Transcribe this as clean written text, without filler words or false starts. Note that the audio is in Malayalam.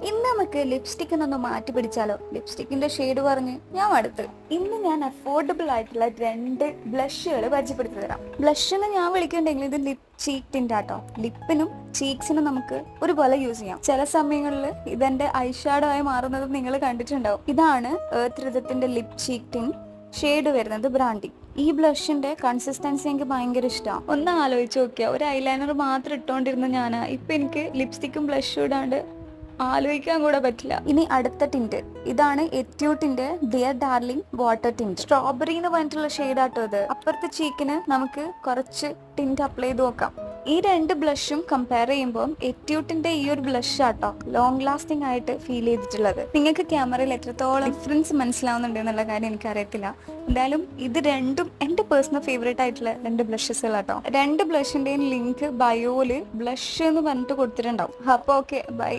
ഇന്ന് നമുക്ക് ലിപ്സ്റ്റിക് എന്നൊന്ന് മാറ്റി പിടിച്ചാലോ? ലിപ്സ്റ്റിക്കിന്റെ ഷെയ്ഡ് പറഞ്ഞ് ഞാൻ അടുത്ത് ഇന്ന് ഞാൻ അഫോർഡബിൾ ആയിട്ടുള്ള 2 ബ്ലഷുകൾ പരിചയപ്പെടുത്തി തരാം. ബ്ലഷ് എന്ന് ഞാൻ വിളിക്കുന്നുണ്ടെങ്കിൽ ഇത് ലിപ് ചീക്ക് ടിന്റ് ആട്ടോ. ലിപ്പിനും ചീക്സിനും നമുക്ക് ഒരുപോലെ യൂസ് ചെയ്യാം. ചില സമയങ്ങളിൽ ഇതെന്റെ ഐഷാഡോ ആയി മാറുന്നത് നിങ്ങൾ കണ്ടിട്ടുണ്ടാവും. ഇതാണ് എർത്ത് റിതത്തിന്റെ ലിപ് ചീക്ക് ടിന്റ്. ഷെയ്ഡ് വരുന്നത് ബ്രാൻഡി. ഈ ബ്ലഷിന്റെ കൺസിസ്റ്റൻസി എനിക്ക് ഭയങ്കര ഇഷ്ടമാണ്. ഒന്ന് ആലോചിച്ച് നോക്കിയാ, ഒരു ഐലൈനർ മാത്രം ഇട്ടോണ്ടിരുന്ന ഞാനാ ഇപ്പൊ എനിക്ക് ലിപ്സ്റ്റിക്കും ബ്ലഷും ഇടാണ്ട് ആലോചിക്കാൻ കൂടെ പറ്റില്ല. ഇനി അടുത്ത ടിന്റ് ഇതാണ് എറ്റ്യൂട്ടിന്റെ dear darling water tint. Strawberry എന്ന് പറഞ്ഞിട്ടുള്ള ഷെയ്ഡാട്ടോ ഇത്. അപ്പുറത്തെ ചീക്കിന് നമുക്ക് കുറച്ച് ടിന്റ് അപ്ലൈ ചെയ്ത് നോക്കാം. ഈ 2 ബ്ലഷും കമ്പയർ ചെയ്യുമ്പോൾ എറ്റ്യൂട്ടിന്റെ ഈ ഒരു ബ്ലഷ് ആട്ടോ ലോങ് ലാസ്റ്റിംഗ് ആയിട്ട് ഫീൽ ചെയ്തിട്ടുള്ളത്. നിങ്ങൾക്ക് ക്യാമറയിൽ എത്രത്തോളം ഡിഫറൻസ് മനസ്സിലാവുന്നുണ്ട് എന്നുള്ള കാര്യം എനിക്കറിയത്തില്ല. എന്തായാലും ഇത് രണ്ടും എന്റെ പേഴ്സണൽ ഫേവറേറ്റ് ആയിട്ടുള്ള 2 ബ്ലഷസുകളാട്ടോ. 2 ബ്ലഷിന്റെയും ലിങ്ക് ബയോയില് ബ്ലഷ് എന്ന് പറഞ്ഞിട്ട് കൊടുത്തിട്ടുണ്ടാവും. അപ്പൊ ഓക്കെ, ബൈ.